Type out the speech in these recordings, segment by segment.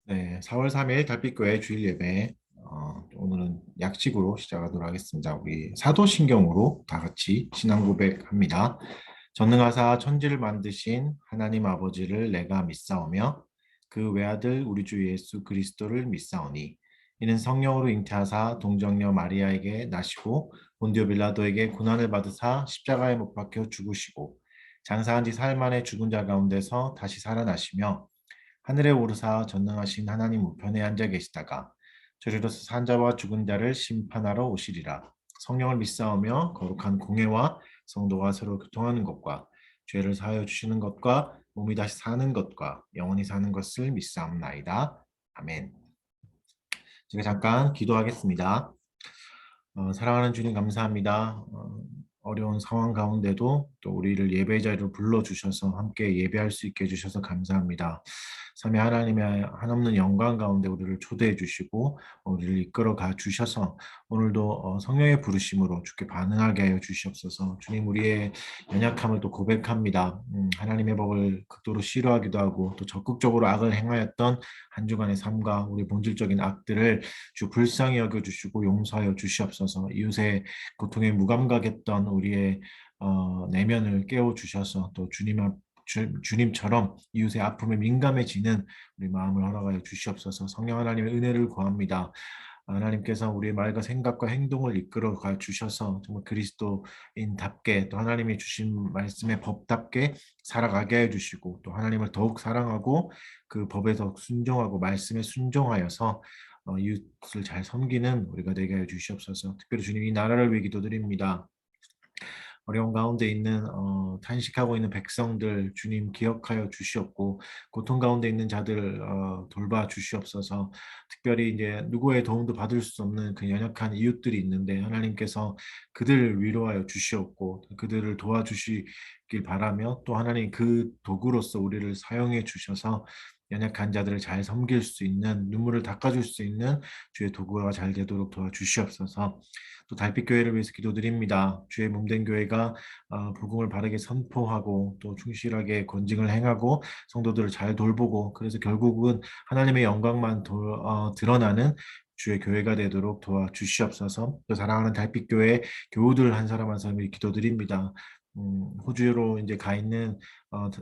네, 4월 3일 달빛교회 주일 예배. 오늘은 약식으로 시작하도록 하겠습니다. 우리 사도신경으로 다 같이 신앙 고백합니다. 전능하사 천지를 만드신 하나님 아버지를 내가 믿사오며 그 외아들 우리 주 예수 그리스도를 믿사오니 이는 성령으로 잉태하사 동정녀 마리아에게 나시고 본디오 빌라도에게 고난을 받으사 십자가에 못 박혀 죽으시고 장사한 지 사흘 만에 죽은 자 가운데서 다시 살아나시며 하늘에 오르사 전능하신 하나님 우편에 앉아 계시다가 저리로서 산 자와 죽은 자를 심판하러 오시리라. 성령을 믿사오며 거룩한 공회와 성도가 서로 교통하는 것과 죄를 사하여 주시는 것과 몸이 다시 사는 것과 영원히 사는 것을 믿사옵나이다. 아멘. 제가 잠깐 기도하겠습니다. 사랑하는 주님 감사합니다. 어려운 상황 가운데도 또 우리를 예배 자리로 불러주셔서 함께 예배할 수 있게 해주셔서 감사합니다. 삼위 하나님의 한없는 영광 가운데 우리를 초대해 주시고 우리를 이끌어 가 주셔서 오늘도 성령의 부르심으로 주께 반응하게 하여 주시옵소서. 주님 우리의 연약함을 또 고백합니다. 하나님의 법을 극도로 싫어하기도 하고 또 적극적으로 악을 행하였던 한 주간의 삶과 우리 본질적인 악들을 주 불쌍히 여겨주시고 용서하여 주시옵소서. 이웃의 고통에 무감각했던 우리의 내면을 깨워주셔서 또 주님처럼 이웃의 아픔에 민감해지는 우리 마음을 허락하여 주시옵소서. 성령 하나님의 은혜를 구합니다. 하나님께서 우리의 말과 생각과 행동을 이끌어 가 주셔서 정말 그리스도인답게 또 하나님이 주신 말씀의 법답게 살아가게 해 주시고 또 하나님을 더욱 사랑하고 그 법에 더 순종하고 말씀에 순종하여서 이웃을 잘 섬기는 우리가 되게 해 주시옵소서. 특별히 주님 이 나라를 위해 기도드립니다. 어려운 가운데 있는 탄식하고 있는 백성들 주님 기억하여 주시옵고 고통 가운데 있는 자들 돌봐 주시옵소서. 특별히 이제 누구의 도움도 받을 수 없는 그 연약한 이웃들이 있는데 하나님께서 그들을 위로하여 주시옵고 그들을 도와주시길 바라며 또 하나님 그 도구로서 우리를 사용해 주셔서 연약한 자들을 잘 섬길 수 있는 눈물을 닦아줄 수 있는 주의 도구가 잘 되도록 도와주시옵소서. 또 달빛교회를 위해서 기도드립니다. 주의 몸된 교회가 복음을 바르게 선포하고 또 충실하게 권징을 행하고 성도들을 잘 돌보고 그래서 결국은 하나님의 영광만 드러나는 주의 교회가 되도록 도와주시옵소서. 또 사랑하는 달빛교회 교우들 한 사람 한 사람을 기도드립니다. 호주로 이제 가 있는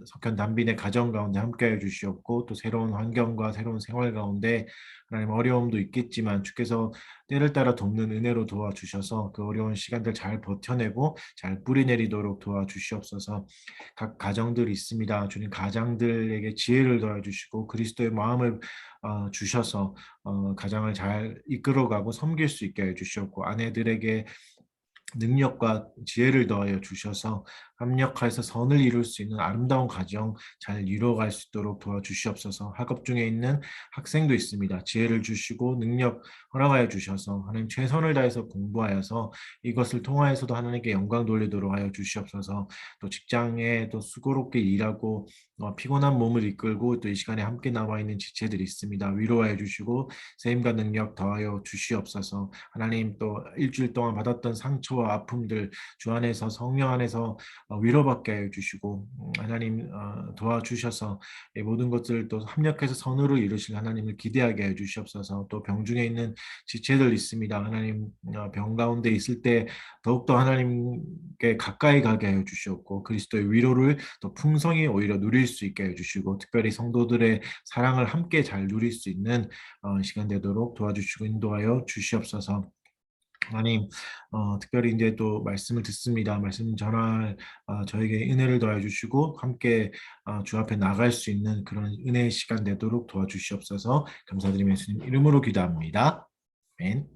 석현 단빈의 가정 가운데 함께해 주시옵고 또 새로운 환경과 새로운 생활 가운데 하나님 어려움도 있겠지만 주께서 때를 따라 돕는 은혜로 도와주셔서 그 어려운 시간들 잘 버텨내고 잘 뿌리내리도록 도와주시옵소서. 각 가정들이 있습니다. 주님 가장들에게 지혜를 도와주시고 그리스도의 마음을 주셔서 가장을 잘 이끌어가고 섬길 수 있게 해주시옵고 아내들에게 능력과 지혜를 더하여 주셔서 합력하여서 선을 이룰 수 있는 아름다운 가정 잘 이루어갈 수 있도록 도와주시옵소서. 학업 중에 있는 학생도 있습니다. 지혜를 주시고 능력 허락하여 주셔서 하나님 최선을 다해서 공부하여서 이것을 통하여서도 하나님께 영광 돌리도록 하여 주시옵소서. 또 직장에 또 수고롭게 일하고 피곤한 몸을 이끌고 또 이 시간에 함께 나와 있는 지체들이 있습니다. 위로하여 주시고 세임과 능력 더하여 주시옵소서. 하나님 또 일주일 동안 받았던 상처와 아픔들 주 안에서 성령 안에서 위로받게 해 주시고 하나님 도와주셔서 이 모든 것을 또 합력해서 선으로 이루실 하나님을 기대하게 해 주시옵소서. 또 병중에 있는 지체들 있습니다. 하나님 병 가운데 있을 때 더욱더 하나님께 가까이 가게 해 주시옵고 그리스도의 위로를 더 풍성히 오히려 누릴 수 있게 해 주시고 특별히 성도들의 사랑을 함께 잘 누릴 수 있는 시간 되도록 도와주시고 인도하여 주시옵소서. 하나님, 특별히 이제 또 말씀을 듣습니다. 말씀 전할 저에게 은혜를 더해 주시고 함께 주 앞에 나갈 수 있는 그런 은혜의 시간 되도록 도와주시옵소서. 감사드리며 예수님 이름으로 기도합니다. 아멘.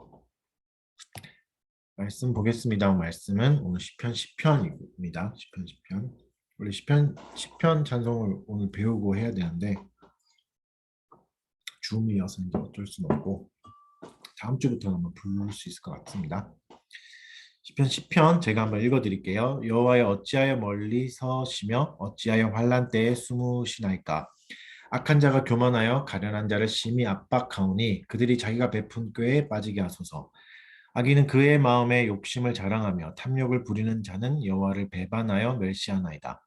말씀 보겠습니다. 말씀은 오늘 시편 10편입니다. 시편 10편. 우리 시편 찬송을 오늘 배우고 해야 되는데 줌이어서 이제 어쩔 수는 없고 다음 주부터는 한번 부를 수 있을 것 같습니다. 시편 10편 제가 한번 읽어드릴게요. 여호와여 어찌하여 멀리 서시며 어찌하여 환난 때에 숨으시나이까. 악한 자가 교만하여 가련한 자를 심히 압박하오니 그들이 자기가 베푼 꾀에 빠지게 하소서. 악인은 그의 마음에 욕심을 자랑하며 탐욕을 부리는 자는 여호와를 배반하여 멸시하나이다.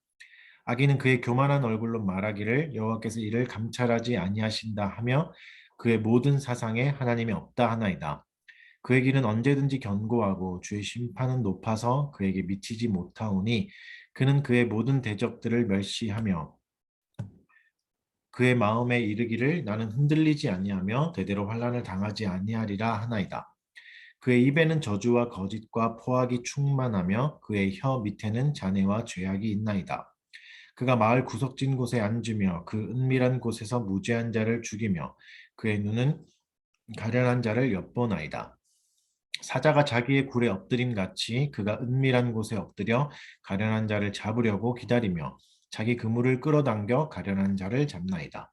악인은 그의 교만한 얼굴로 말하기를 여호와께서 이를 감찰하지 아니하신다 하며 그의 모든 사상에 하나님이 없다 하나이다. 그의 길은 언제든지 견고하고 주의 심판은 높아서 그에게 미치지 못하오니 그는 그의 모든 대적들을 멸시하며 그의 마음에 이르기를 나는 흔들리지 아니하며 대대로 환난을 당하지 아니하리라 하나이다. 그의 입에는 저주와 거짓과 포악이 충만하며 그의 혀 밑에는 잔해와 죄악이 있나이다. 그가 마을 구석진 곳에 앉으며 그 은밀한 곳에서 무죄한 자를 죽이며 그의 눈은 가련한 자를 엿보나이다. 사자가 자기의 굴에 엎드림 같이 그가 은밀한 곳에 엎드려 가련한 자를 잡으려고 기다리며 자기 그물을 끌어당겨 가련한 자를 잡나이다.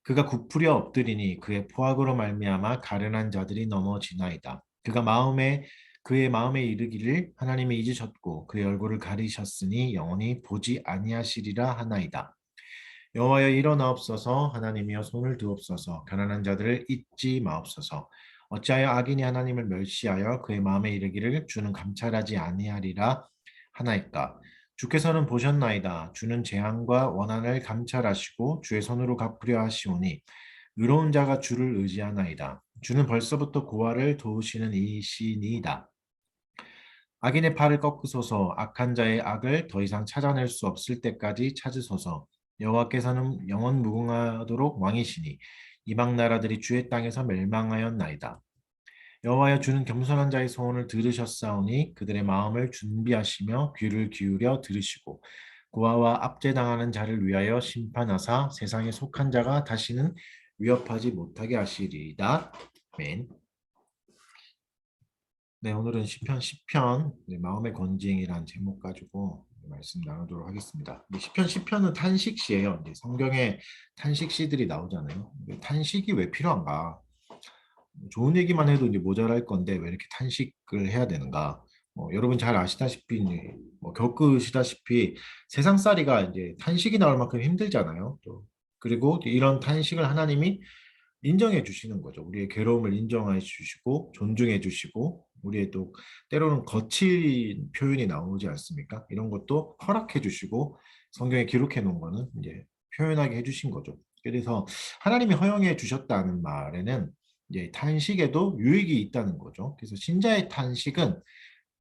그가 굽으려 엎드리니 그의 포악으로 말미암아 가련한 자들이 넘어지나이다. 그의 마음에 이르기를 하나님이 잊으셨고 그의 얼굴을 가리셨으니 영원히 보지 아니하시리라 하나이다. 여호와여 일어나옵소서 하나님이여 손을 드옵소서 가난한 자들을 잊지 마옵소서 어찌하여 악인이 하나님을 멸시하여 그의 마음에 이르기를 주는 감찰하지 아니하리라 하나이까 주께서는 보셨나이다 주는 재앙과 원한을 감찰하시고 주의 손으로 갚으려 하시오니 의로운 자가 주를 의지하나이다 주는 벌써부터 고아를 도우시는 이시니이다 악인의 팔을 꺾으소서 악한 자의 악을 더 이상 찾아낼 수 없을 때까지 찾으소서 여호와께서는 영원 무궁하도록 왕이시니 이방 나라들이 주의 땅에서 멸망하였나이다. 여호와여 주는 겸손한 자의 소원을 들으셨사오니 그들의 마음을 준비하시며 귀를 기울여 들으시고 고아와 압제당하는 자를 위하여 심판하사 세상에 속한 자가 다시는 위협하지 못하게 하시리이다. 아멘. 네, 오늘은 시편 네, 마음의 건징이라는 제목 가지고 말씀 나누도록 하겠습니다. 시편은 탄식시예요. 이제 성경에 탄식시들이 나오잖아요. 탄식이 왜 필요한가? 좋은 얘기만 해도 이제 모자랄 건데 왜 이렇게 탄식을 해야 되는가? 여러분 잘 아시다시피 겪으시다시피 세상살이가 이제 탄식이 나올 만큼 힘들잖아요. 또 그리고 이런 탄식을 하나님이 인정해 주시는 거죠. 우리의 괴로움을 인정해 주시고 존중해 주시고 우리의 또 때로는 거친 표현이 나오지 않습니까? 이런 것도 허락해 주시고 성경에 기록해 놓은 거는 이제 표현하게 해 주신 거죠. 그래서 하나님이 허용해 주셨다는 말에는 이제 탄식에도 유익이 있다는 거죠. 그래서 신자의 탄식은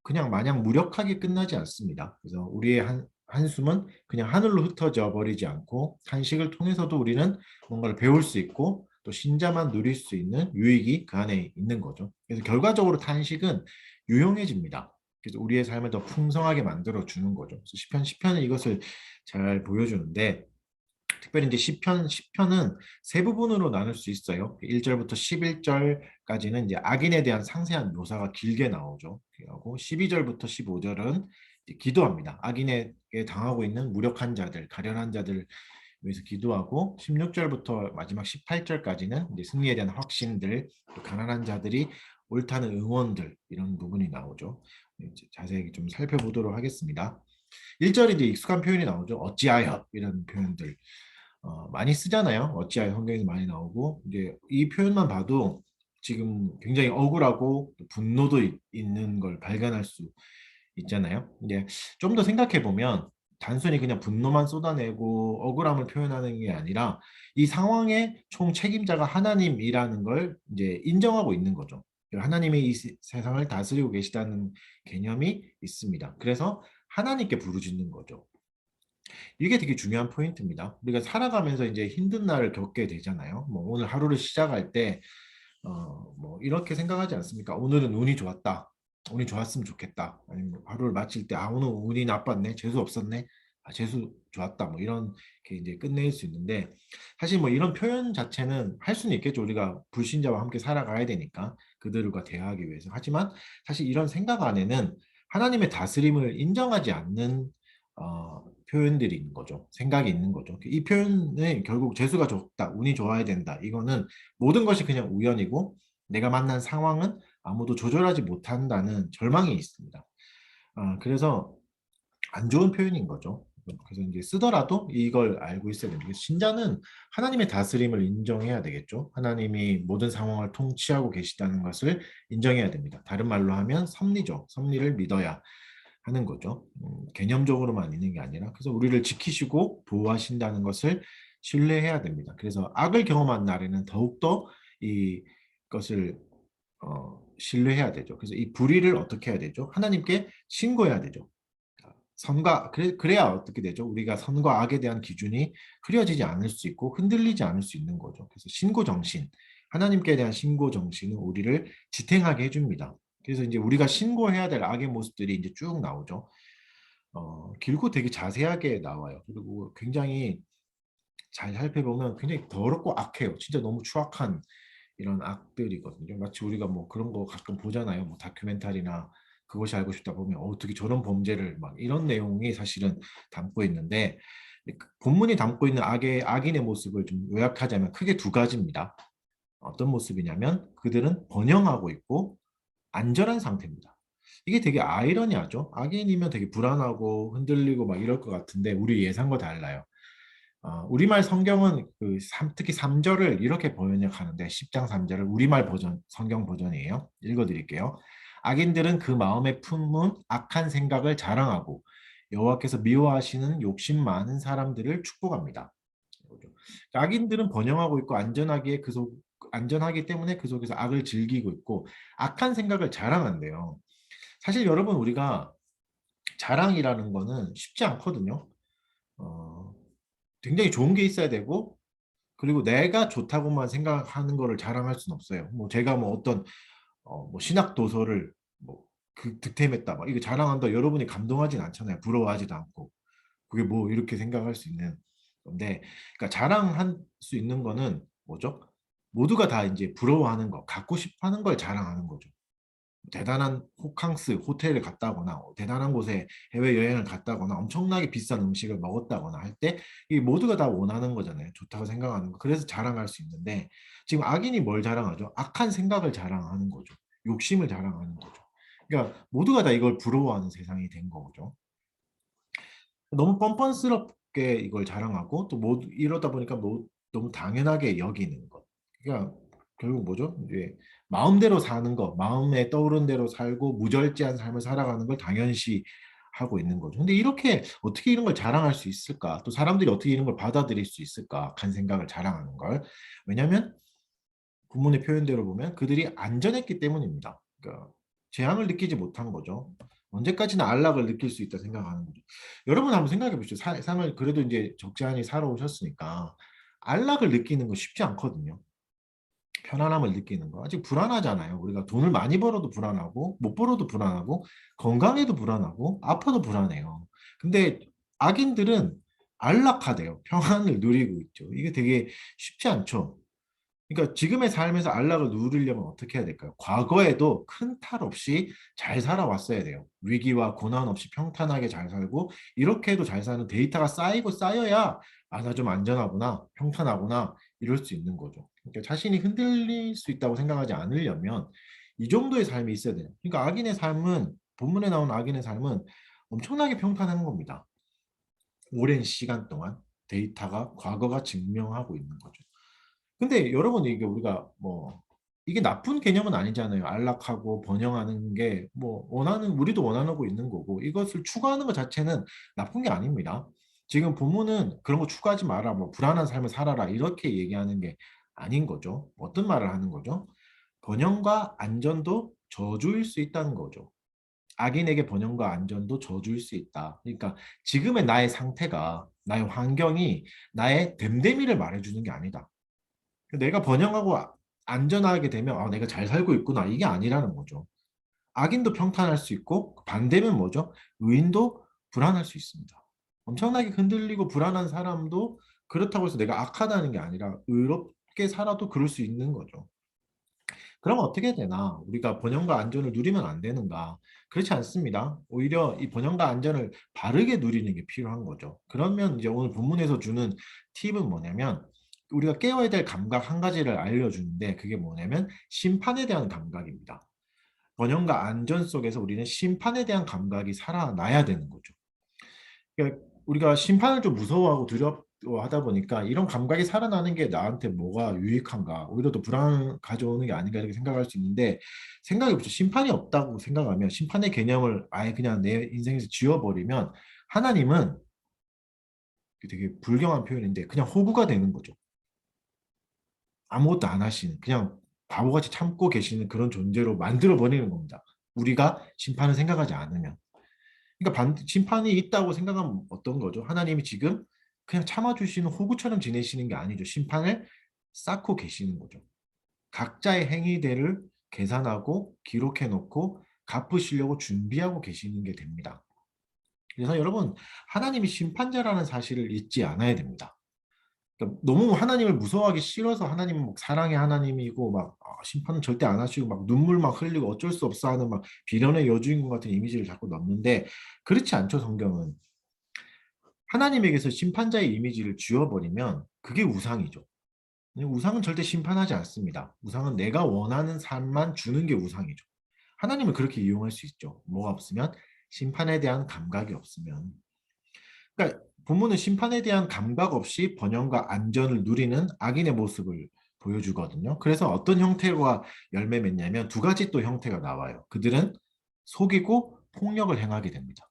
그냥 마냥 무력하게 끝나지 않습니다. 그래서 우리의 한숨은 그냥 하늘로 흩어져 버리지 않고 탄식을 통해서도 우리는 뭔가를 배울 수 있고 또 신자만 누릴 수 있는 유익이 그 안에 있는 거죠. 그래서 결과적으로 탄식은 유용해집니다. 그래서 우리의 삶을 더 풍성하게 만들어 주는 거죠. 그래서 시편은 이것을 잘 보여주는데 특별히 이제 시편은 세 부분으로 나눌 수 있어요. 1절부터 11절까지는 이제 악인에 대한 상세한 묘사가 길게 나오죠. 그리고 12절부터 15절은 기도합니다. 악인에게 당하고 있는 무력한 자들, 가련한 자들 위해서 기도하고 16절부터 마지막 18절까지는 이제 승리에 대한 확신들, 또 가난한 자들이 옳다는 응원들 이런 부분이 나오죠. 이제 자세히 좀 살펴보도록 하겠습니다. 1절에 이제 익숙한 표현이 나오죠. 어찌하여 이런 표현들. 많이 쓰잖아요. 어찌하여 성경에서 많이 나오고 이제 이 표현만 봐도 지금 굉장히 억울하고 분노도 있는 걸 발견할 수 있잖아요. 이제 좀 더 생각해 보면 단순히 그냥 분노만 쏟아내고 억울함을 표현하는 게 아니라 이 상황의 총 책임자가 하나님이라는 걸 이제 인정하고 있는 거죠. 하나님이 이 세상을 다스리고 계시다는 개념이 있습니다. 그래서 하나님께 부르짖는 거죠. 이게 되게 중요한 포인트입니다. 우리가 살아가면서 이제 힘든 날을 겪게 되잖아요. 뭐 오늘 하루를 시작할 때, 뭐 이렇게 생각하지 않습니까? 오늘은 운이 좋았다. 운이 좋았으면 좋겠다. 아니면 뭐 하루를 마칠 때, 오늘 운이 나빴네. 재수 없었네. 재수 좋았다. 뭐 이런 게 이제 끝낼 수 있는데, 사실 뭐 이런 표현 자체는 할 수는 있겠죠. 우리가 불신자와 함께 살아가야 되니까 그들과 대화하기 위해서. 하지만 사실 이런 생각 안에는 하나님의 다스림을 인정하지 않는 표현들이 있는 거죠. 생각이 있는 거죠. 이 표현은 결국 재수가 좋다, 운이 좋아야 된다. 이거는 모든 것이 그냥 우연이고 내가 만난 상황은 아무도 조절하지 못한다는 절망이 있습니다. 그래서 안 좋은 표현인 거죠. 그래서 이제 쓰더라도 이걸 알고 있어야 됩니다. 신자는 하나님의 다스림을 인정해야 되겠죠. 하나님이 모든 상황을 통치하고 계시다는 것을 인정해야 됩니다. 다른 말로 하면 섭리죠. 섭리를 믿어야 하는 거죠. 개념적으로만 있는 게 아니라 그래서 우리를 지키시고 보호하신다는 것을 신뢰해야 됩니다. 그래서 악을 경험한 날에는 더욱더 이것을 신뢰해야 되죠. 그래서 이 불의를 어떻게 해야 되죠? 하나님께 신고해야 되죠. 그래야 어떻게 되죠? 우리가 선과 악에 대한 기준이 흐려지지 않을 수 있고 흔들리지 않을 수 있는 거죠. 그래서 신고 정신, 하나님께 대한 신고 정신은 우리를 지탱하게 해줍니다. 그래서 이제 우리가 신고해야 될 악의 모습들이 이제 쭉 나오죠. 길고 되게 자세하게 나와요. 그리고 굉장히 잘 살펴보면 굉장히 더럽고 악해요. 진짜 너무 추악한 이런 악들이거든요. 마치 우리가 뭐 그런 거 가끔 보잖아요. 뭐 다큐멘터리나 그것이 알고 싶다 보면 어떻게 저런 범죄를 막 이런 내용이 사실은 담고 있는데 그 본문이 담고 있는 악인의 모습을 좀 요약하자면 크게 두 가지입니다. 어떤 모습이냐면 그들은 번영하고 있고 안전한 상태입니다. 이게 되게 아이러니하죠. 악인이면 되게 불안하고 흔들리고 막 이럴 것 같은데 우리 예상과 달라요. 우리말 성경은 특히 3절을 이렇게 번역하는데 10장 3절을 우리말 버전, 성경 버전이에요. 읽어드릴게요. 악인들은 그 마음에 품은 악한 생각을 자랑하고 여호와께서 미워하시는 욕심 많은 사람들을 축복합니다. 악인들은 번영하고 있고 안전하기 때문에 그 속에서 악을 즐기고 있고 악한 생각을 자랑한대요. 사실 여러분 우리가 자랑이라는 거는 쉽지 않거든요. 어, 굉장히 좋은 게 있어야 되고 그리고 내가 좋다고만 생각하는 거를 자랑할 수는 없어요. 뭐 제가 뭐 어떤 뭐 신학 도서를 뭐그 득템했다 막 이거 자랑한다 여러분이 감동하진 않잖아요. 부러워하지도 않고 그게 뭐 이렇게 생각할 수 있는 건데 그러니까 자랑할 수 있는 거는 뭐죠? 모두가 다 이제 부러워하는 거, 갖고 싶어 하는 걸 자랑하는 거죠. 대단한 호캉스 호텔을 갔다거나 대단한 곳에 해외여행을 갔다거나 엄청나게 비싼 음식을 먹었다거나 할 때 이 모두가 다 원하는 거잖아요. 좋다고 생각하는 거. 그래서 자랑할 수 있는데 지금 악인이 뭘 자랑하죠? 악한 생각을 자랑하는 거죠. 욕심을 자랑하는 거죠. 그러니까 모두가 다 이걸 부러워하는 세상이 된 거죠. 너무 뻔뻔스럽게 이걸 자랑하고 또 모두 이러다 보니까 너무 당연하게 여기는 것. 그러니까 결국 뭐죠? 이제 마음대로 사는 거, 마음에 떠오른 대로 살고 무절제한 삶을 살아가는 걸 당연시 하고 있는 거죠. 근데 이렇게 어떻게 이런 걸 자랑할 수 있을까? 또 사람들이 어떻게 이런 걸 받아들일 수 있을까? 간 생각을 자랑하는 걸. 왜냐하면 본문의 표현대로 보면 그들이 안전했기 때문입니다. 그러니까 재앙을 느끼지 못한 거죠. 언제까지나 안락을 느낄 수 있다 생각하는 거죠. 여러분 한번 생각해 보시죠. 삶을 그래도 이제 적잖이 살아오셨으니까 안락을 느끼는 거 쉽지 않거든요. 편안함을 느끼는 거. 아직 불안하잖아요. 우리가 돈을 많이 벌어도 불안하고 못 벌어도 불안하고 건강해도 불안하고 아파도 불안해요. 근데 악인들은 안락하대요. 평안을 누리고 있죠. 이게 되게 쉽지 않죠. 그러니까 지금의 삶에서 안락을 누리려면 어떻게 해야 될까요? 과거에도 큰 탈 없이 잘 살아왔어야 돼요. 위기와 고난 없이 평탄하게 잘 살고 이렇게 해도 잘 사는 데이터가 쌓이고 쌓여야 나 좀 안전하구나, 평탄하구나 이럴 수 있는 거죠. 그러니까 자신이 흔들릴 수 있다고 생각하지 않으려면 이 정도의 삶이 있어야 돼요. 그러니까 악인의 삶은 본문에 나온 악인의 삶은 엄청나게 평탄한 겁니다. 오랜 시간 동안 데이터가 과거가 증명하고 있는 거죠. 근데 여러분 이게 우리가 뭐 이게 나쁜 개념은 아니잖아요. 안락하고 번영하는 게 뭐 우리도 원하고 있는 거고 이것을 추구하는 것 자체는 나쁜 게 아닙니다. 지금 본문은 그런 거 추구하지 마라. 뭐 불안한 삶을 살아라. 이렇게 얘기하는 게 아닌 거죠. 어떤 말을 하는 거죠? 번영과 안전도 저주일 수 있다는 거죠. 악인에게 번영과 안전도 저주일 수 있다. 그러니까 지금의 나의 상태가 나의 환경이 나의 됨됨이를 말해주는 게 아니다. 내가 번영하고 안전하게 되면 내가 잘 살고 있구나 이게 아니라는 거죠. 악인도 평탄할 수 있고 반대면 뭐죠? 의인도 불안할 수 있습니다. 엄청나게 흔들리고 불안한 사람도 그렇다고 해서 내가 악하다는 게 아니라 의롭게 살아도 그럴 수 있는 거죠. 그럼 어떻게 되나? 우리가 번영과 안전을 누리면 안 되는가? 그렇지 않습니다. 오히려 이 번영과 안전을 바르게 누리는 게 필요한 거죠. 그러면 이제 오늘 본문에서 주는 팁은 뭐냐면 우리가 깨워야 될 감각 한 가지를 알려주는데 그게 뭐냐면 심판에 대한 감각입니다. 번영과 안전 속에서 우리는 심판에 대한 감각이 살아나야 되는 거죠. 그러니까 우리가 심판을 좀 무서워하고 하다 보니까 이런 감각이 살아나는 게 나한테 뭐가 유익한가, 오히려 더 불안을 가져오는 게 아닌가 이렇게 생각할 수 있는데, 생각해 보죠. 심판이 없다고 생각하면, 심판의 개념을 아예 그냥 내 인생에서 지워버리면, 하나님은 되게 불경한 표현인데 그냥 호구가 되는 거죠. 아무것도 안 하시는, 그냥 바보같이 참고 계시는 그런 존재로 만들어 버리는 겁니다. 우리가 심판을 생각하지 않으면. 그러니까 심판이 있다고 생각하면 어떤 거죠? 하나님이 지금 그냥 참아주시는 호구처럼 지내시는 게 아니죠. 심판을 쌓고 계시는 거죠. 각자의 행위들을 계산하고 기록해 놓고 갚으시려고 준비하고 계시는 게 됩니다. 그래서 여러분, 하나님이 심판자라는 사실을 잊지 않아야 됩니다. 그러니까 너무 하나님을 무서워하기 싫어서 하나님은 막 사랑의 하나님이고 막 심판은 절대 안 하시고 막 눈물 막 흘리고 어쩔 수 없어 하는 막 비련의 여주인공 같은 이미지를 자꾸 넣는데, 그렇지 않죠. 성경은 하나님에게서 심판자의 이미지를 지워버리면 그게 우상이죠. 우상은 절대 심판하지 않습니다. 우상은 내가 원하는 삶만 주는 게 우상이죠. 하나님을 그렇게 이용할 수 있죠. 뭐가 없으면? 심판에 대한 감각이 없으면. 그러니까 본문은 심판에 대한 감각 없이 번영과 안전을 누리는 악인의 모습을 보여주거든요. 그래서 어떤 형태가 열매 맺냐면 두 가지 또 형태가 나와요. 그들은 속이고 폭력을 행하게 됩니다.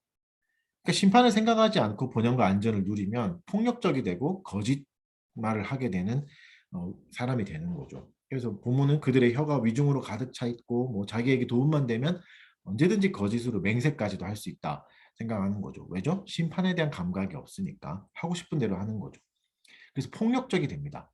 그러니까 심판을 생각하지 않고 번영과 안전을 누리면 폭력적이 되고 거짓말을 하게 되는 사람이 되는 거죠. 그래서 본문은 그들의 혀가 위중으로 가득 차 있고 뭐 자기에게 도움만 되면 언제든지 거짓으로 맹세까지도 할 수 있다 생각하는 거죠. 왜죠? 심판에 대한 감각이 없으니까 하고 싶은 대로 하는 거죠. 그래서 폭력적이 됩니다.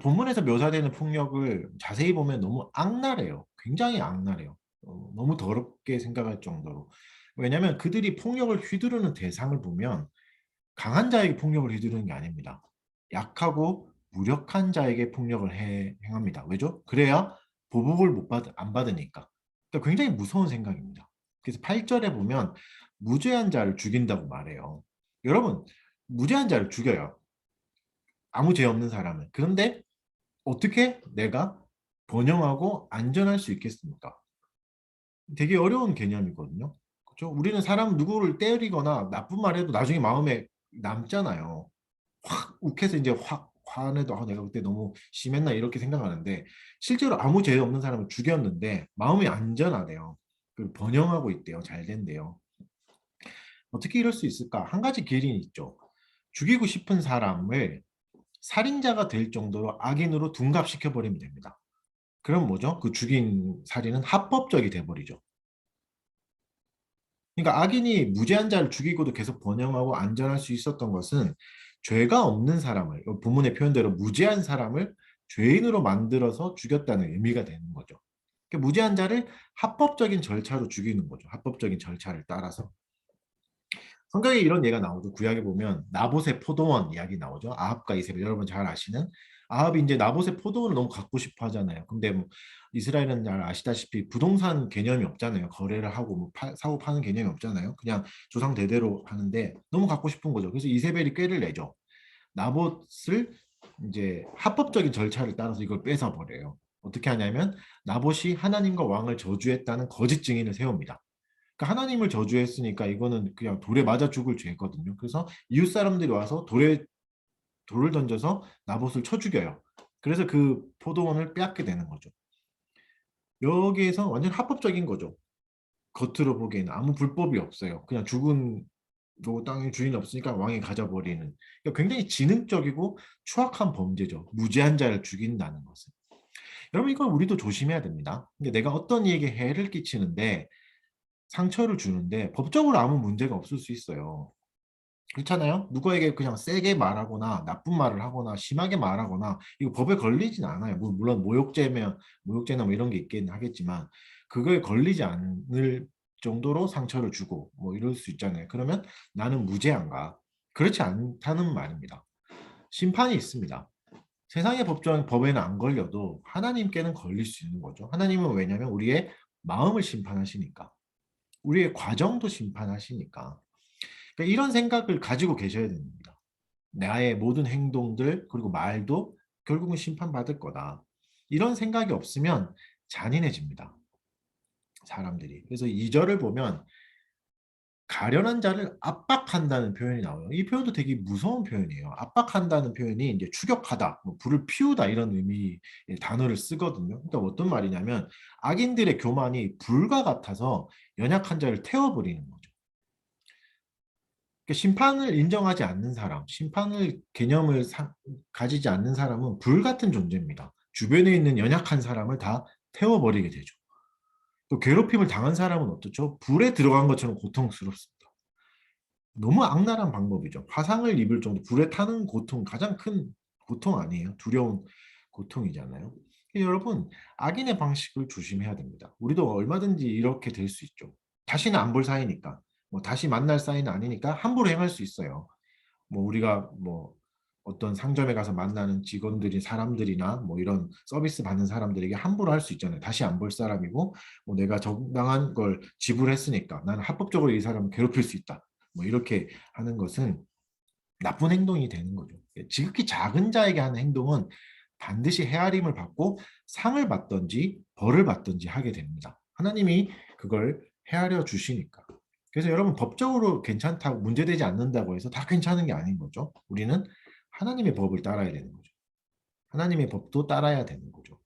본문에서 묘사되는 폭력을 자세히 보면 너무 악랄해요. 굉장히 악랄해요. 너무 더럽게 생각할 정도로. 왜냐하면 그들이 폭력을 휘두르는 대상을 보면 강한 자에게 폭력을 휘두르는 게 아닙니다. 약하고 무력한 자에게 폭력을 행합니다. 왜죠? 그래야 보복을 안 받으니까. 그러니까 굉장히 무서운 생각입니다. 그래서 8절에 보면 무죄한 자를 죽인다고 말해요. 여러분, 무죄한 자를 죽여요. 아무 죄 없는 사람은. 그런데 어떻게 내가 번영하고 안전할 수 있겠습니까? 되게 어려운 개념이거든요. 그렇죠? 우리는 사람 누구를 때리거나 나쁜 말 해도 나중에 마음에 남잖아요. 확 욱해서 이제 확 화내도 내가 그때 너무 심했나 이렇게 생각하는데, 실제로 아무 죄 없는 사람을 죽였는데 마음이 안전하대요. 그리고 번영하고 있대요. 잘 된대요. 어떻게 이럴 수 있을까? 한 가지 길이 있죠. 죽이고 싶은 사람을 살인자가 될 정도로 악인으로 둔갑시켜 버리면 됩니다. 그럼 뭐죠? 그 죽인 살인은 합법적이 돼버리죠. 그러니까 악인이 무죄한 자를 죽이고도 계속 번영하고 안전할 수 있었던 것은 죄가 없는 사람을, 본문의 표현대로 무죄한 사람을 죄인으로 만들어서 죽였다는 의미가 되는 거죠. 그러니까 무죄한 자를 합법적인 절차로 죽이는 거죠. 합법적인 절차를 따라서. 성경에 이런 예가 나오죠. 구약에 보면 나봇의 포도원 이야기 나오죠. 아합과 이세벨, 여러분 잘 아시는. 아합이 이제 나봇의 포도원을 너무 갖고 싶어 하잖아요. 근데 뭐 이스라엘은 잘 아시다시피 부동산 개념이 없잖아요. 거래를 하고 뭐 사고 파는 개념이 없잖아요. 그냥 조상 대대로 하는데 너무 갖고 싶은 거죠. 그래서 이세벨이 꾀를 내죠. 나봇을 이제 합법적인 절차를 따라서 이걸 뺏어 버려요. 어떻게 하냐면 나봇이 하나님과 왕을 저주했다는 거짓 증인을 세웁니다. 그러니까 하나님을 저주했으니까 이거는 그냥 돌에 맞아 죽을 죄거든요. 그래서 이웃 사람들이 와서 돌을 던져서 나봇을 쳐 죽여요. 그래서 그 포도원을 빼앗게 되는 거죠. 여기에서 완전 합법적인 거죠. 겉으로 보기에는 아무 불법이 없어요. 그냥 죽은 뭐 땅의 주인이 없으니까 왕이 가져버리는. 그러니까 굉장히 지능적이고 추악한 범죄죠. 무죄한 자를 죽인다는 것은. 여러분 이걸 우리도 조심해야 됩니다. 근데 내가 어떤 이에게 해를 끼치는데 상처를 주는데 법적으로 아무 문제가 없을 수 있어요. 그렇잖아요? 누구에게 그냥 세게 말하거나 나쁜 말을 하거나 심하게 말하거나 이거 법에 걸리진 않아요. 물론 모욕죄나 뭐 이런 게 있긴 하겠지만 그거에 걸리지 않을 정도로 상처를 주고 뭐 이럴 수 있잖아요. 그러면 나는 무죄한가? 그렇지 않다는 말입니다. 심판이 있습니다. 세상의 법에는 안 걸려도 하나님께는 걸릴 수 있는 거죠. 하나님은 왜냐하면 우리의 마음을 심판하시니까. 우리의 과정도 심판하시니까. 그러니까 이런 생각을 가지고 계셔야 됩니다. 나의 모든 행동들 그리고 말도 결국은 심판받을 거다. 이런 생각이 없으면 잔인해집니다. 사람들이. 그래서 2절을 보면 가련한 자를 압박한다는 표현이 나와요. 이 표현도 되게 무서운 표현이에요. 압박한다는 표현이 이제 추격하다, 뭐 불을 피우다 이런 의미의 단어를 쓰거든요. 그러니까 어떤 말이냐면 악인들의 교만이 불과 같아서 연약한 자를 태워버리는 거죠. 그러니까 심판을 인정하지 않는 사람, 심판을 개념을 가지지 않는 사람은 불 같은 존재입니다. 주변에 있는 연약한 사람을 다 태워버리게 되죠. 또 괴롭힘을 당한 사람은 어떻죠? 불에 들어간 것처럼 고통스럽습니다. 너무 악랄한 방법이죠. 화상을 입을 정도 불에 타는 고통 가장 큰 고통 아니에요? 두려운 고통이잖아요. 여러분 악인의 방식을 조심해야 됩니다. 우리도 얼마든지 이렇게 될 수 있죠. 다시는 안 볼 사이니까 뭐 다시 만날 사이는 아니니까 함부로 행할 수 있어요. 뭐 우리가 뭐 어떤 상점에 가서 만나는 직원들이 사람들이나 뭐 이런 서비스 받는 사람들에게 함부로 할 수 있잖아요. 다시 안 볼 사람이고 뭐 내가 정당한 걸 지불했으니까 나는 합법적으로 이 사람을 괴롭힐 수 있다. 뭐 이렇게 하는 것은 나쁜 행동이 되는 거죠. 지극히 작은 자에게 하는 행동은 반드시 헤아림을 받고 상을 받든지 벌을 받든지 하게 됩니다. 하나님이 그걸 헤아려 주시니까. 그래서 여러분 법적으로 괜찮다고 문제되지 않는다고 해서 다 괜찮은 게 아닌 거죠. 우리는 하나님의 법을 따라야 되는 거죠. 하나님의 법도 따라야 되는 거죠.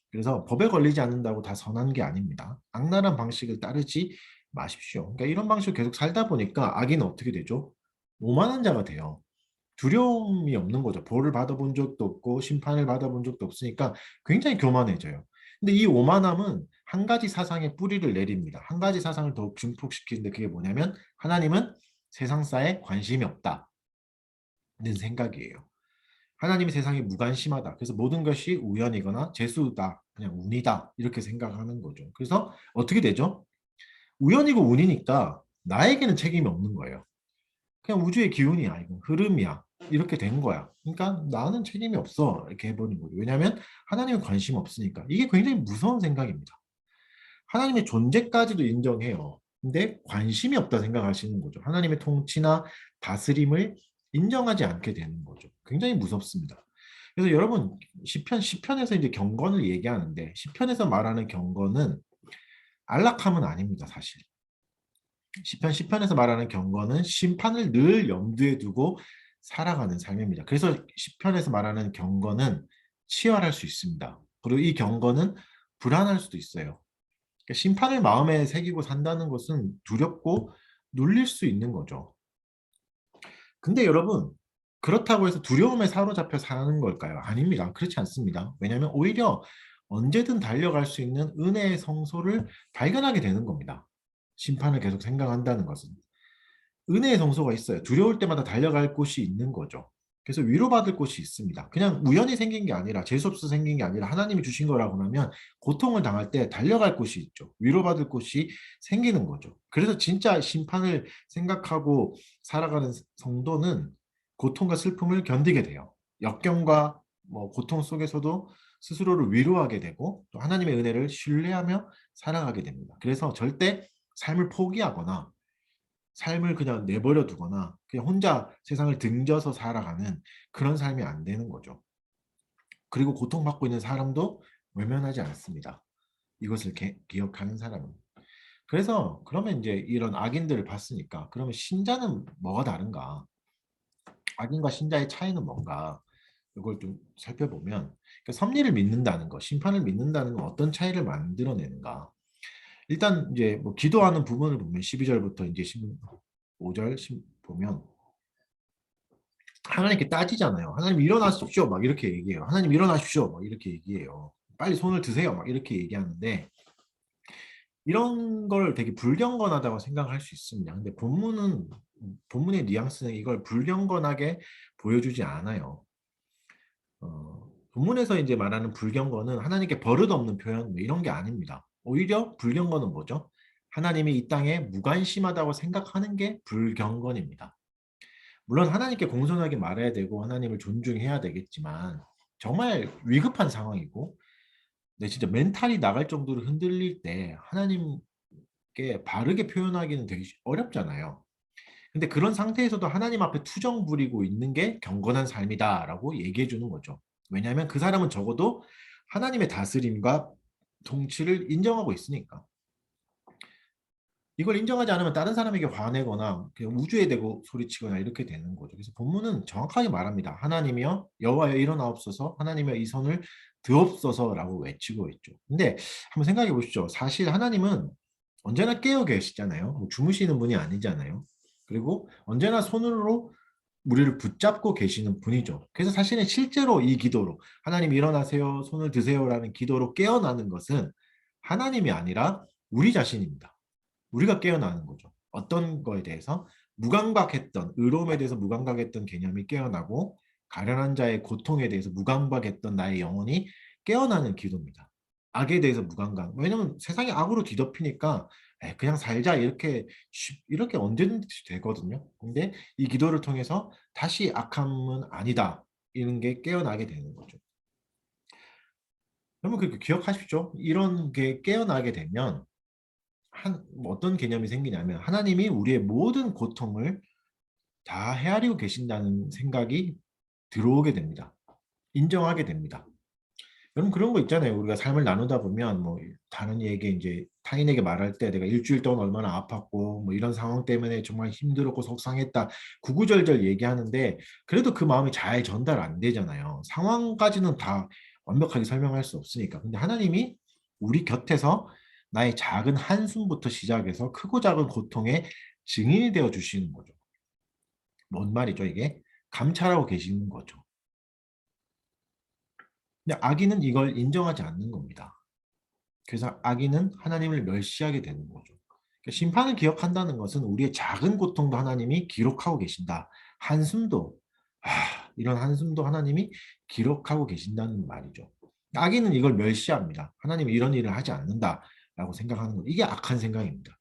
그래서 법에 걸리지 않는다고 다 선한 게 아닙니다. 악랄한 방식을 따르지 마십시오. 그러니까 이런 방식으로 계속 살다 보니까 악인은 어떻게 되죠? 오만한 자가 돼요. 두려움이 없는 거죠. 벌을 받아본 적도 없고 심판을 받아본 적도 없으니까 굉장히 교만해져요. 근데 이 오만함은 한 가지 사상에 뿌리를 내립니다. 한 가지 사상을 더욱 증폭시키는데 그게 뭐냐면 하나님은 세상사에 관심이 없다는 생각이에요. 하나님이 세상에 무관심하다. 그래서 모든 것이 우연이거나 재수다. 그냥 운이다. 이렇게 생각하는 거죠. 그래서 어떻게 되죠? 우연이고 운이니까 나에게는 책임이 없는 거예요. 그냥 우주의 기운이야. 이건 흐름이야. 이렇게 된 거야. 그러니까 나는 책임이 없어. 이렇게 해버린 거죠. 왜냐하면 하나님은 관심 없으니까. 이게 굉장히 무서운 생각입니다. 하나님의 존재까지도 인정해요. 근데 관심이 없다 생각하시는 거죠. 하나님의 통치나 다스림을 인정하지 않게 되는 거죠. 굉장히 무섭습니다. 그래서 여러분 시편에서 이제 경건을 얘기하는데 시편에서 말하는 경건은 안락함은 아닙니다, 사실. 시편에서 말하는 경건은 심판을 늘 염두에 두고 살아가는 삶입니다. 그래서 시편에서 말하는 경건은 치열할 수 있습니다. 그리고 이 경건은 불안할 수도 있어요. 그러니까 심판을 마음에 새기고 산다는 것은 두렵고 눌릴 수 있는 거죠. 근데 여러분, 그렇다고 해서 두려움에 사로잡혀 사는 걸까요? 아닙니다. 그렇지 않습니다. 왜냐하면 오히려 언제든 달려갈 수 있는 은혜의 성소를 발견하게 되는 겁니다. 심판을 계속 생각한다는 것은. 은혜의 성소가 있어요. 두려울 때마다 달려갈 곳이 있는 거죠. 그래서 위로받을 곳이 있습니다. 그냥 우연히 생긴 게 아니라 재수없어 생긴 게 아니라 하나님이 주신 거라고 하면 고통을 당할 때 달려갈 곳이 있죠. 위로받을 곳이 생기는 거죠. 그래서 진짜 심판을 생각하고 살아가는 성도는 고통과 슬픔을 견디게 돼요. 역경과 뭐 고통 속에서도 스스로를 위로하게 되고 또 하나님의 은혜를 신뢰하며 살아가게 됩니다. 그래서 절대 삶을 포기하거나 삶을 그냥 내버려 두거나 그냥 혼자 세상을 등져서 살아가는 그런 삶이 안 되는 거죠. 그리고 고통받고 있는 사람도 외면하지 않습니다. 이것을 기억하는 사람은. 그래서 그러면 이제 이런 악인들을 봤으니까 그러면 신자는 뭐가 다른가? 악인과 신자의 차이는 뭔가? 이걸 좀 살펴보면 그러니까 섭리를 믿는다는 것, 심판을 믿는다는 건 어떤 차이를 만들어내는가? 일단 이제 뭐 기도하는 부분을 보면 12절부터 이제 15절 보면 하나님께 따지잖아요. 하나님 일어나십시오. 막 이렇게 얘기해요. 하나님 일어나십시오. 막 이렇게 얘기해요. 빨리 손을 드세요. 막 이렇게 얘기하는데 이런 걸 되게 불경건하다고 생각할 수 있습니다. 근데 본문의 뉘앙스는 이걸 불경건하게 보여주지 않아요. 본문에서 이제 말하는 불경건은 하나님께 버릇없는 표현 뭐 이런 게 아닙니다. 오히려 불경건은 뭐죠? 하나님이 이 땅에 무관심하다고 생각하는 게 불경건입니다. 물론 하나님께 공손하게 말해야 되고 하나님을 존중해야 되겠지만 정말 위급한 상황이고 내 진짜 멘탈이 나갈 정도로 흔들릴 때 하나님께 바르게 표현하기는 되게 어렵잖아요. 근데 그런 상태에서도 하나님 앞에 투정 부리고 있는 게 경건한 삶이다라고 얘기해 주는 거죠. 왜냐하면 그 사람은 적어도 하나님의 다스림과 통치를 인정하고 있으니까. 이걸 인정하지 않으면 다른 사람에게 화내거나 그냥 우주에 대고 소리치거나 이렇게 되는 거죠. 그래서 본문은 정확하게 말합니다. 하나님이여 여호와여 일어나옵소서 하나님이여 이 손을 드옵소서라고 외치고 있죠. 근데 한번 생각해 보시죠. 사실 하나님은 언제나 깨어 계시잖아요. 뭐 주무시는 분이 아니잖아요. 그리고 언제나 손으로 우리를 붙잡고 계시는 분이죠. 그래서 사실은 실제로 이 기도로 하나님 일어나세요, 손을 드세요라는 기도로 깨어나는 것은 하나님이 아니라 우리 자신입니다. 우리가 깨어나는 거죠. 어떤 거에 대해서 무감각했던 의로움에 대해서 무감각했던 개념이 깨어나고 가련한 자의 고통에 대해서 무감각했던 나의 영혼이 깨어나는 기도입니다. 악에 대해서 무감각. 왜냐면 세상이 악으로 뒤덮이니까 그냥 살자 이렇게 언제든지 되거든요. 근데 이 기도를 통해서 다시 악함은 아니다. 이런 게 깨어나게 되는 거죠. 여러분 그렇게 기억하십시오. 이런 게 깨어나게 되면 뭐 어떤 개념이 생기냐면 하나님이 우리의 모든 고통을 다 헤아리고 계신다는 생각이 들어오게 됩니다. 인정하게 됩니다. 여러분 그런 거 있잖아요. 우리가 삶을 나누다 보면 뭐 다른 얘기 이제 타인에게 말할 때 내가 일주일 동안 얼마나 아팠고 뭐 이런 상황 때문에 정말 힘들었고 속상했다 구구절절 얘기하는데 그래도 그 마음이 잘 전달 안 되잖아요. 상황까지는 다 완벽하게 설명할 수 없으니까. 근데 하나님이 우리 곁에서 나의 작은 한숨부터 시작해서 크고 작은 고통의 증인이 되어 주시는 거죠. 뭔 말이죠, 이게? 감찰하고 계시는 거죠. 근데 악인은 이걸 인정하지 않는 겁니다. 그래서 악인은 하나님을 멸시하게 되는 거죠. 그러니까 심판을 기억한다는 것은 우리의 작은 고통도 하나님이 기록하고 계신다. 한숨도, 이런 한숨도 하나님이 기록하고 계신다는 말이죠. 악인은 이걸 멸시합니다. 하나님이 이런 일을 하지 않는다라고 생각하는 것. 이게 악한 생각입니다.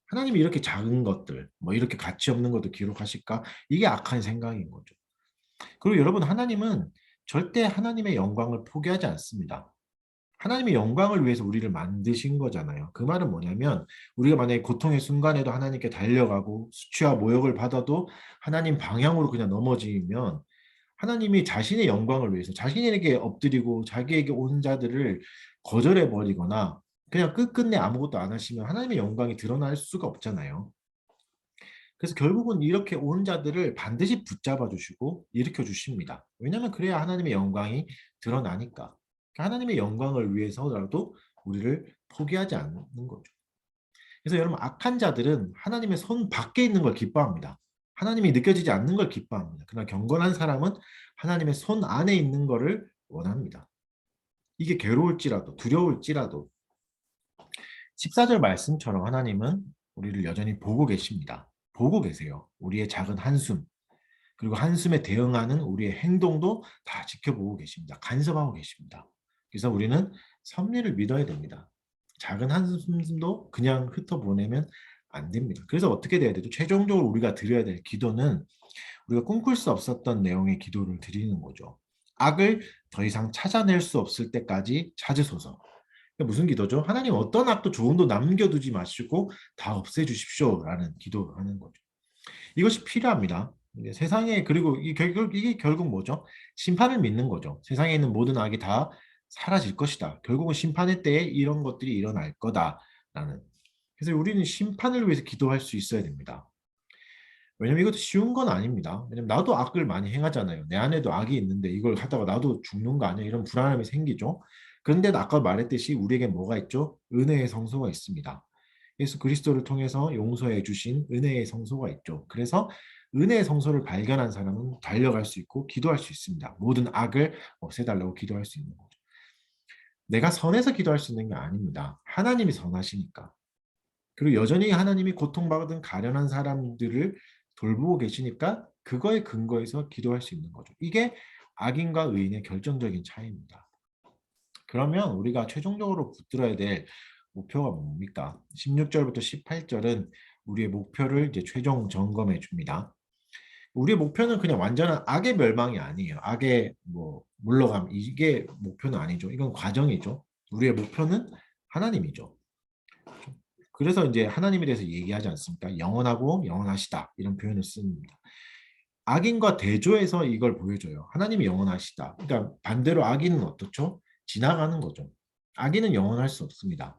하나님이 이렇게 작은 것들, 뭐 이렇게 가치 없는 것도 기록하실까? 이게 악한 생각인 거죠. 그리고 여러분, 하나님은 절대 하나님의 영광을 포기하지 않습니다. 하나님의 영광을 위해서 우리를 만드신 거잖아요. 그 말은 뭐냐면 우리가 만약에 고통의 순간에도 하나님께 달려가고 수치와 모욕을 받아도 하나님 방향으로 그냥 넘어지면 하나님이 자신의 영광을 위해서 자신에게 엎드리고 자기에게 온 자들을 거절해 버리거나 그냥 끝끝내 아무것도 안 하시면 하나님의 영광이 드러날 수가 없잖아요. 그래서 결국은 이렇게 온 자들을 반드시 붙잡아 주시고 일으켜 주십니다. 왜냐하면 그래야 하나님의 영광이 드러나니까. 하나님의 영광을 위해서라도 우리를 포기하지 않는 거죠. 그래서 여러분 악한 자들은 하나님의 손 밖에 있는 걸 기뻐합니다. 하나님이 느껴지지 않는 걸 기뻐합니다. 그러나 경건한 사람은 하나님의 손 안에 있는 것을 원합니다. 이게 괴로울지라도 두려울지라도 14절 말씀처럼 하나님은 우리를 여전히 보고 계십니다. 보고 계세요. 우리의 작은 한숨, 그리고 한숨에 대응하는 우리의 행동도 다 지켜보고 계십니다. 간섭하고 계십니다. 그래서 우리는 섭리를 믿어야 됩니다. 작은 한숨도 그냥 흩어보내면 안 됩니다. 그래서 어떻게 돼야 되죠? 최종적으로 우리가 드려야 될 기도는 우리가 꿈꿀 수 없었던 내용의 기도를 드리는 거죠. 악을 더 이상 찾아낼 수 없을 때까지 찾으소서. 무슨 기도죠? 하나님 어떤 악도 조금도 남겨두지 마시고 다 없애주십시오라는 기도하는 거죠. 이것이 필요합니다. 세상에 그리고 이게 결국 뭐죠? 심판을 믿는 거죠. 세상에 있는 모든 악이 다 사라질 것이다. 결국은 심판의 때에 이런 것들이 일어날 거다라는. 그래서 우리는 심판을 위해서 기도할 수 있어야 됩니다. 왜냐면 이것도 쉬운 건 아닙니다. 왜냐면 나도 악을 많이 행하잖아요. 내 안에도 악이 있는데 이걸 하다가 나도 죽는 거 아니야? 이런 불안함이 생기죠. 그런데 아까 말했듯이 우리에게 뭐가 있죠? 은혜의 성소가 있습니다. 예수 그리스도를 통해서 용서해 주신 은혜의 성소가 있죠. 그래서 은혜의 성소를 발견한 사람은 달려갈 수 있고 기도할 수 있습니다. 모든 악을 없애달라고 기도할 수 있는 거죠. 내가 선해서 기도할 수 있는 게 아닙니다. 하나님이 선하시니까. 그리고 여전히 하나님이 고통받은 가련한 사람들을 돌보고 계시니까 그거에 근거해서 기도할 수 있는 거죠. 이게 악인과 의인의 결정적인 차이입니다. 그러면 우리가 최종적으로 붙들어야 될 목표가 뭡니까? 16절부터 18절은 우리의 목표를 이제 최종 점검해 줍니다. 우리의 목표는 그냥 완전한 악의 멸망이 아니에요. 악의 뭐 물러감 이게 목표는 아니죠. 이건 과정이죠. 우리의 목표는 하나님이죠. 그래서 이제 하나님에 대해서 얘기하지 않습니까? 영원하고 영원하시다 이런 표현을 씁니다. 악인과 대조해서 이걸 보여줘요. 하나님이 영원하시다. 그러니까 반대로 악인은 어떻죠? 지나가는 거죠. 악인은 영원할 수 없습니다.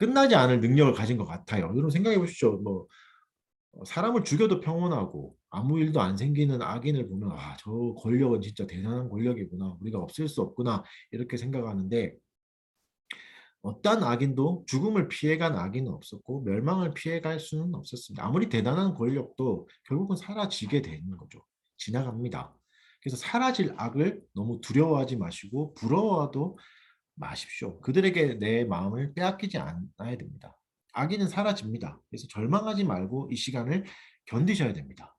끝나지 않을 능력을 가진 것 같아요. 여러분 생각해 보십시오. 뭐 사람을 죽여도 평온하고 아무 일도 안 생기는 악인을 보면 아, 저 권력은 진짜 대단한 권력이구나. 우리가 없앨 수 없구나. 이렇게 생각하는데 어떤 악인도 죽음을 피해간 악인은 없었고 멸망을 피해갈 수는 없었습니다. 아무리 대단한 권력도 결국은 사라지게 되는 거죠. 지나갑니다. 그래서 사라질 악을 너무 두려워하지 마시고 부러워도 마십시오. 그들에게 내 마음을 빼앗기지 않아야 됩니다. 악인은 사라집니다. 그래서 절망하지 말고 이 시간을 견디셔야 됩니다.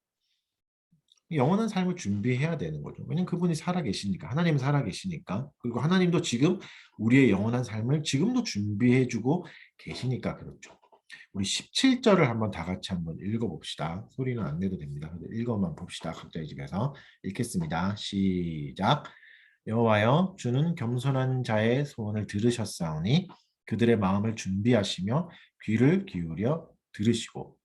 영원한 삶을 준비해야 되는 거죠. 왜냐면 그분이 살아계시니까, 하나님은 살아계시니까, 그리고 하나님도 지금 우리의 영원한 삶을 지금도 준비해주고 계시니까 그렇죠. 우리 17절을 한번 다 같이 한번 읽어봅시다. 소리는 안 내도 됩니다. 읽어만 봅시다. 각자의 집에서 읽겠습니다. 시작. 여호와여, 주는 겸손한 자의 소원을 들으셨사오니 그들의 마음을 준비하시며 귀를 기울여 들으시고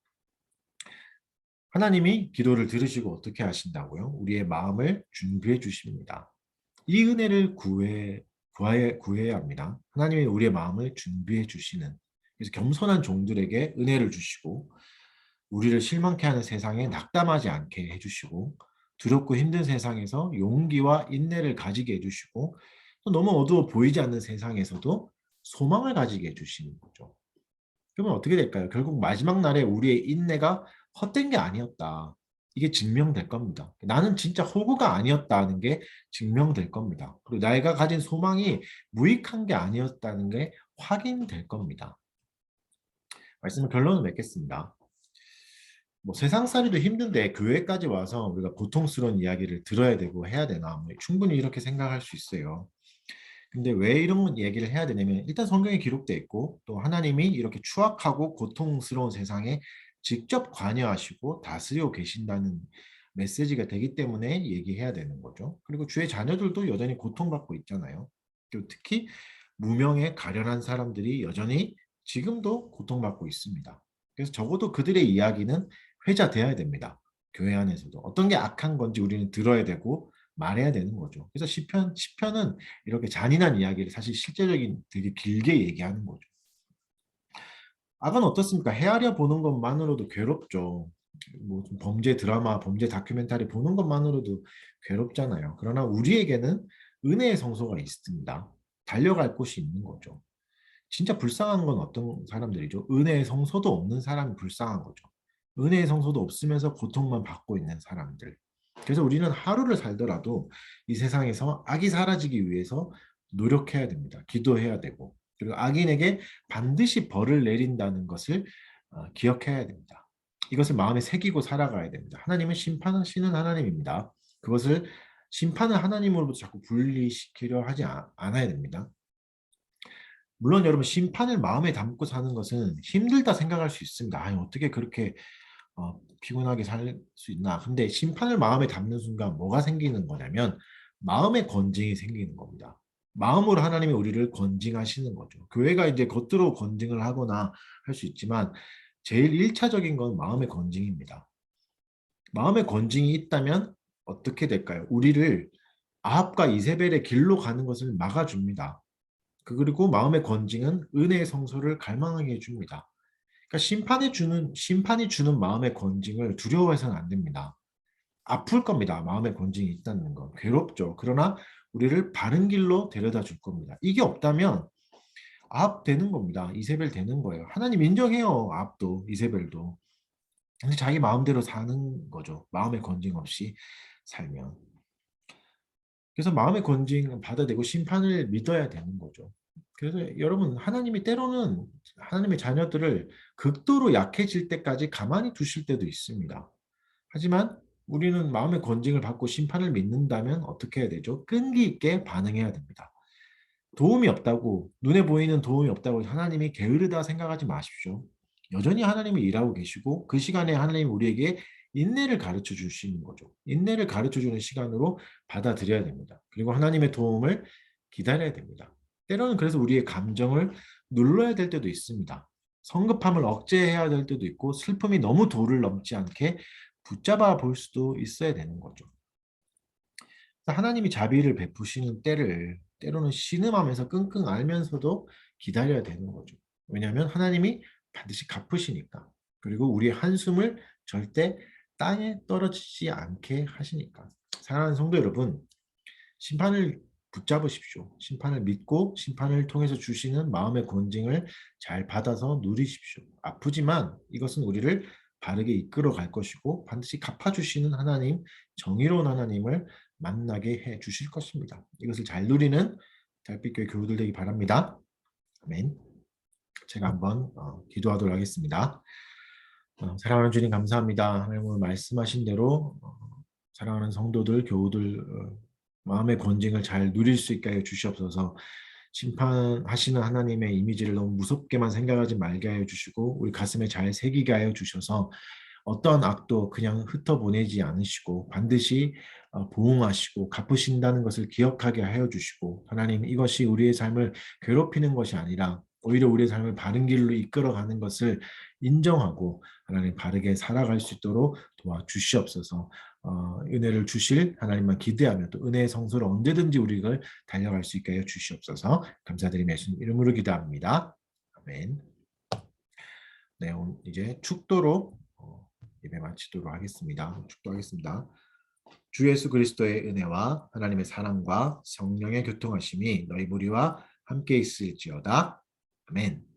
하나님이 기도를 들으시고 어떻게 하신다고요? 우리의 마음을 준비해 주십니다. 이 은혜를 구해야 합니다. 하나님이 우리의 마음을 준비해 주시는 그래서 겸손한 종들에게 은혜를 주시고 우리를 실망케 하는 세상에 낙담하지 않게 해주시고 두렵고 힘든 세상에서 용기와 인내를 가지게 해주시고 또 너무 어두워 보이지 않는 세상에서도 소망을 가지게 해주시는 거죠. 그러면 어떻게 될까요? 결국 마지막 날에 우리의 인내가 헛된 게 아니었다. 이게 증명될 겁니다. 나는 진짜 호구가 아니었다는 게 증명될 겁니다. 그리고 내가 가진 소망이 무익한 게 아니었다는 게 확인될 겁니다. 말씀을 결론을 맺겠습니다. 뭐 세상살이도 힘든데 교회까지 와서 우리가 고통스러운 이야기를 들어야 되고 해야 되나? 뭐 충분히 이렇게 생각할 수 있어요. 근데 왜 이런 얘기를 해야 되냐면 일단 성경에 기록돼 있고 또 하나님이 이렇게 추악하고 고통스러운 세상에 직접 관여하시고 다스리고 계신다는 메시지가 되기 때문에 얘기해야 되는 거죠. 그리고 주의 자녀들도 여전히 고통받고 있잖아요. 그리고 특히 무명에 가련한 사람들이 여전히 지금도 고통받고 있습니다. 그래서 적어도 그들의 이야기는 회자되어야 됩니다. 교회 안에서도 어떤 게 악한 건지 우리는 들어야 되고 말해야 되는 거죠. 그래서 시편은 이렇게 잔인한 이야기를 사실 실제적인 되게 길게 얘기하는 거죠. 악은 어떻습니까? 헤아려 보는 것만으로도 괴롭죠. 뭐좀 범죄 드라마, 범죄 다큐멘터리 보는 것만으로도 괴롭잖아요. 그러나 우리에게는 은혜의 성소가 있습니다. 달려갈 곳이 있는 거죠. 진짜 불쌍한 건 어떤 사람들이죠? 은혜의 성소도 없는 사람이 불쌍한 거죠. 은혜의 성소도 없으면서 고통만 받고 있는 사람들. 그래서 우리는 하루를 살더라도 이 세상에서 악이 사라지기 위해서 노력해야 됩니다. 기도해야 되고 그리고 악인에게 반드시 벌을 내린다는 것을 기억해야 됩니다. 이것을 마음에 새기고 살아가야 됩니다. 하나님은 심판하시는 하나님입니다. 그것을 심판을 하나님으로부터 자꾸 분리시키려 하지 않아야 됩니다. 물론 여러분 심판을 마음에 담고 사는 것은 힘들다 생각할 수 있습니다. 아니, 어떻게 그렇게 피곤하게 살 수 있나? 근데 심판을 마음에 담는 순간 뭐가 생기는 거냐면 마음의 건징이 생기는 겁니다. 마음으로 하나님이 우리를 건징하시는 거죠. 교회가 이제 겉으로 건징을 하거나 할 수 있지만 제일 1차적인 건 마음의 건징입니다. 마음의 건징이 있다면 어떻게 될까요? 우리를 아합과 이세벨의 길로 가는 것을 막아줍니다. 그리고 마음의 건징은 은혜의 성소를 갈망하게 해줍니다. 그러니까 심판이 주는 마음의 건징을 두려워해서는 안 됩니다. 아플 겁니다. 마음의 건징이 있다는 건 괴롭죠. 그러나 우리를 바른 길로 데려다 줄 겁니다. 이게 없다면 아합 되는 겁니다. 이세벨 되는 거예요. 하나님 인정해요. 아합도 이세벨도. 근데 자기 마음대로 사는 거죠. 마음의 건징 없이 살면. 그래서 마음의 건징 받아들이고 심판을 믿어야 되는 거죠. 그래서 여러분 하나님이 때로는 하나님의 자녀들을 극도로 약해질 때까지 가만히 두실 때도 있습니다. 하지만 우리는 마음의 건징을 받고 심판을 믿는다면 어떻게 해야 되죠? 끈기 있게 반응해야 됩니다. 도움이 없다고 눈에 보이는 도움이 없다고 하나님이 게으르다 생각하지 마십시오. 여전히 하나님이 일하고 계시고 그 시간에 하나님이 우리에게 인내를 가르쳐 주시는 거죠. 인내를 가르쳐 주는 시간으로 받아들여야 됩니다. 그리고 하나님의 도움을 기다려야 됩니다. 때로는 그래서 우리의 감정을 눌러야 될 때도 있습니다. 성급함을 억제해야 될 때도 있고 슬픔이 너무 도를 넘지 않게 붙잡아 볼 수도 있어야 되는 거죠. 하나님이 자비를 베푸시는 때를 때로는 신음하면서 끙끙 앓면서도 기다려야 되는 거죠. 왜냐하면 하나님이 반드시 갚으시니까. 그리고 우리의 한숨을 절대 땅에 떨어지지 않게 하시니까. 사랑하는 성도 여러분, 심판을 붙잡으십시오. 심판을 믿고 심판을 통해서 주시는 마음의 권징을 잘 받아서 누리십시오. 아프지만 이것은 우리를 바르게 이끌어 갈 것이고 반드시 갚아주시는 하나님, 정의로운 하나님을 만나게 해 주실 것입니다. 이것을 잘 누리는 달빛교회 교우들 되기 바랍니다. 아멘. 제가 한번 기도하도록 하겠습니다. 사랑하는 주님 감사합니다. 하나님 오늘 말씀하신 대로 사랑하는 성도들, 교우들 마음의 권징을 잘 누릴 수 있게 하여 주시옵소서. 심판하시는 하나님의 이미지를 너무 무섭게만 생각하지 말게 하여 주시고 우리 가슴에 잘 새기게 하여 주셔서 어떤 악도 그냥 흩어보내지 않으시고 반드시 보응하시고 갚으신다는 것을 기억하게 하여 주시고 하나님 이것이 우리의 삶을 괴롭히는 것이 아니라 오히려 우리의 삶을 바른 길로 이끌어가는 것을 인정하고 하나님 바르게 살아갈 수 있도록 도와주시옵소서. 은혜를 주실 하나님만 기대하며 또 은혜의 성소를 언제든지 우리가 달려갈 수 있게 하여 주시옵소서. 감사드리며 예수님 이름으로 기도합니다. 아멘. 네, 오늘 이제 축도로 예배 마치도록 하겠습니다. 축도하겠습니다. 주 예수 그리스도의 은혜와 하나님의 사랑과 성령의 교통하심이 너희 무리와 함께 있을지어다. 아멘.